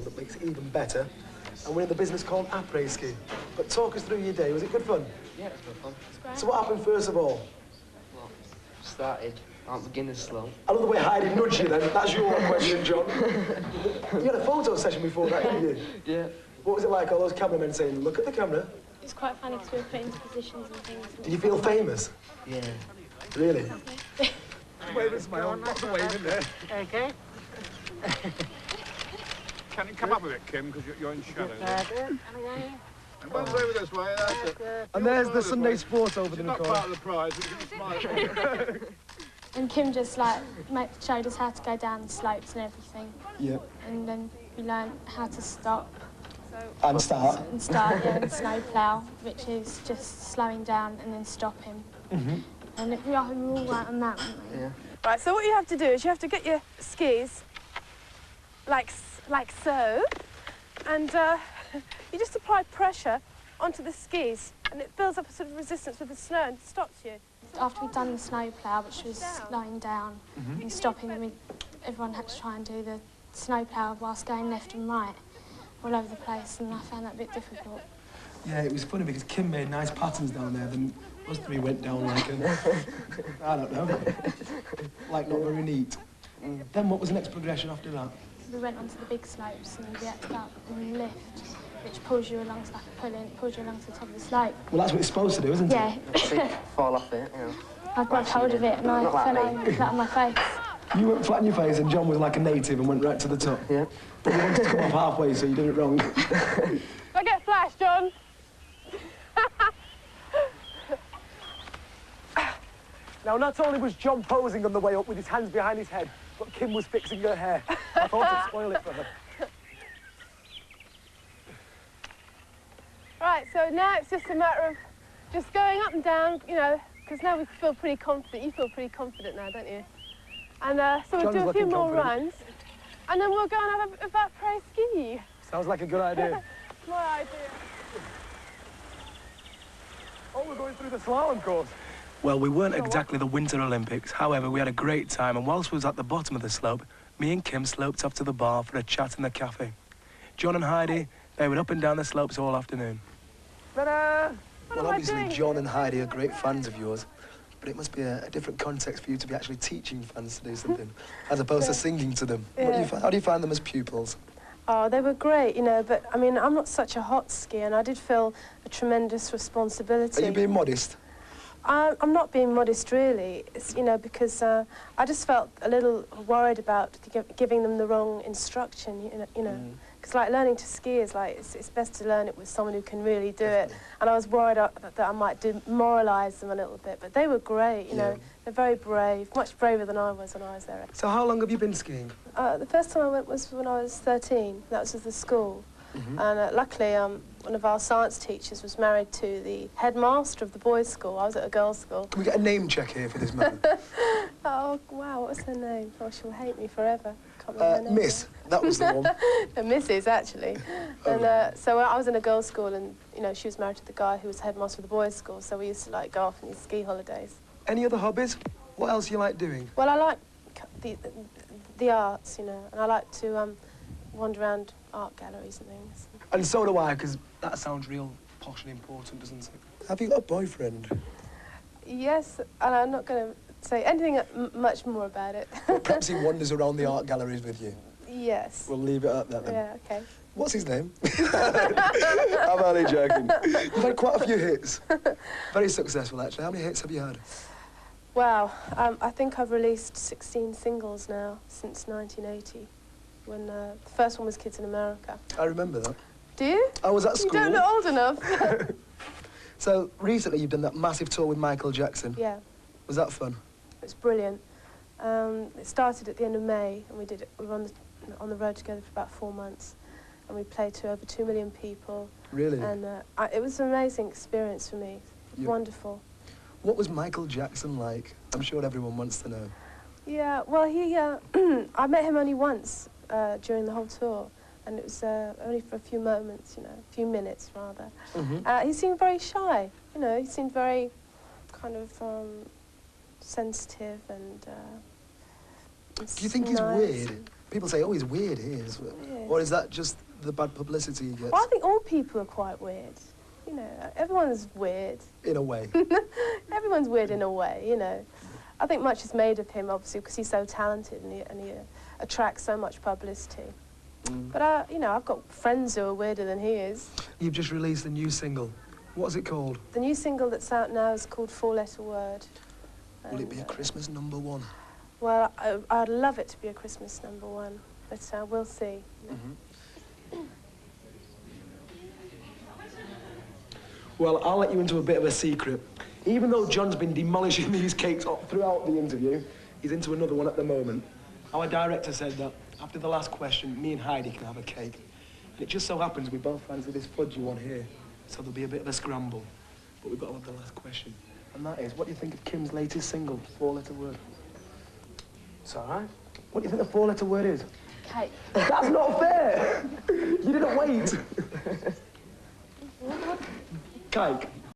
that makes it even better, and we're in the business called après-ski. But talk us through your day. Was it good fun? Yeah, it was good fun. It's great. So what happened first of all? Well, started, aren't beginners slow? I love the way Heidi nudged you then. That's your question, John. You had a photo session before that, didn't you? Yeah. What was it like, all those cameramen saying, look at the camera? It's quite funny because we were put into positions and things. Did you feel famous? Yeah. Really? Wave and smile. Lots of waving there. Okay. Can you come up a bit, Kim, because you're in shadow. And one's over this way, that's it. And there's the Sunday sport over It's the not corner. part of the prize, but you can smile at me. And Kim just like showed us how to go down the slopes and everything. Yeah. And then we learned how to stop. And start. And start, yeah, and snow plough, which is just slowing down and then stopping. And we were all right on that, weren't we? Yeah. Right, so what you have to do is you have to get your skis like so, and you just apply pressure onto the skis, and it builds up a sort of resistance with the snow and stops you. After we'd done the snow plough, which was slowing down and stopping, and everyone had to try and do the snow plough whilst going left and right all over the place, and I found that a bit difficult. Yeah, it was funny because Kim made nice patterns down there, then us three went down like I don't know, like not very neat. Then what was the next progression after that? We went onto the big slopes and we had to go up and lift, which pulls you along, like a pull-in, pulls you along to the top of the slope. Well, that's what it's supposed to do, isn't Yeah. it? Fall off it, you know. I got hold of it and I Not like fell me. over flat on my face. You went flat on your face and John was like a native and went right to the top. Yeah. But you wanted to come off halfway, so you did it wrong. Don't get flashed, John. Now, not only was John posing on the way up with his hands behind his head, but Kim was fixing her hair. I thought I'd spoil it for her. Right, so now it's just a matter of just going up and down, you know, because now we feel pretty confident. You feel pretty confident now, don't you? And so we'll John's do a few looking more confident. runs, and then we'll go and have a après ski. Sounds like a good idea. My idea. Oh, we're going through the slalom course. Well, we weren't exactly the Winter Olympics. However, we had a great time, and whilst we was at the bottom of the slope, me and Kim sloped up to the bar for a chat in the cafe. John and Heidi, they went up and down the slopes all afternoon. Ta-da! Well, obviously, John and Heidi are great fans of yours, but it must be a different context for you to be actually teaching fans to do something, as opposed to singing to them. What do you how do you find them as pupils? Oh, they were great, you know, but, I mean, I'm not such a hot skier, and I did feel a tremendous responsibility. Are you being modest? I'm not being modest, really. It's, you know, because I just felt a little worried about giving them the wrong instruction, you know. Because, like, learning to ski is, like, it's best to learn it with someone who can really do it. And I was worried that I might demoralise them a little bit. But they were great, you know. They're very brave, much braver than I was when I was there. So how long have you been skiing? The first time I went was when I was 13. That was with the school. And luckily, one of our science teachers was married to the headmaster of the boys' school. I was at a girls' school. Can we get a name check here for this man? Oh, wow, what was her name? Oh, she'll hate me forever. Can't remember her name. Miss, that was the one. Mrs, actually. And so I was in a girls' school, and, you know, she was married to the guy who was headmaster of the boys' school, so we used to, like, go off on these ski holidays. Any other hobbies? What else you like doing? Well, I like the arts, you know, and I like to wander around art galleries and things. And so do I, because that sounds real posh and important, doesn't it? Have you got a boyfriend? Yes, and I'm not going to say anything much more about it. Well, perhaps he wanders around the art galleries with you. Yes. We'll leave it at that then. Yeah, OK. What's his name? I'm only joking. You've had quite a few hits. Very successful, actually. How many hits have you had? Wow, I think I've released 16 singles now since 1980, when the first one was Kids in America. I remember that. Do you? I was at school. You don't look old enough. So, recently you've done that massive tour with Michael Jackson. Yeah. Was that fun? It was brilliant. It started at the end of May, and we were on the road together for about 4 months, and we played to over 2 million people. Really? And it was an amazing experience for me. Wonderful. What was Michael Jackson like? I'm sure everyone wants to know. Yeah, well, I met him only once during the whole tour, and it was only for a few moments, you know, a few minutes, rather. He seemed very shy, you know, he seemed very kind of sensitive and Do you think he's nice. weird? People say, oh, he's weird, he is. Or is that just the bad publicity he gets? Well, I think all people are quite weird. You know, everyone's weird. In a way. Everyone's weird in a way, you know. I think much is made of him, obviously, because he's so talented and he attracts so much publicity. But, you know, I've got friends who are weirder than he is. You've just released a new single. What's it called? The new single that's out now is called Four-Letter Word. Will it be a Christmas #1? Well, I'd love it to be a Christmas #1, but we'll see. Well, I'll let you into a bit of a secret. Even though John's been demolishing these cakes throughout the interview, he's into another one at the moment. Our director said that after the last question, me and Heidi can have a cake. And it just so happens we both fancy this fudgy one here, so there'll be a bit of a scramble. But we've got to have the last question. And that is, what do you think of Kim's latest single, Four-Letter Word? It's all right. What do you think the four-letter word is? Cake. That's not fair! You didn't wait. Cake.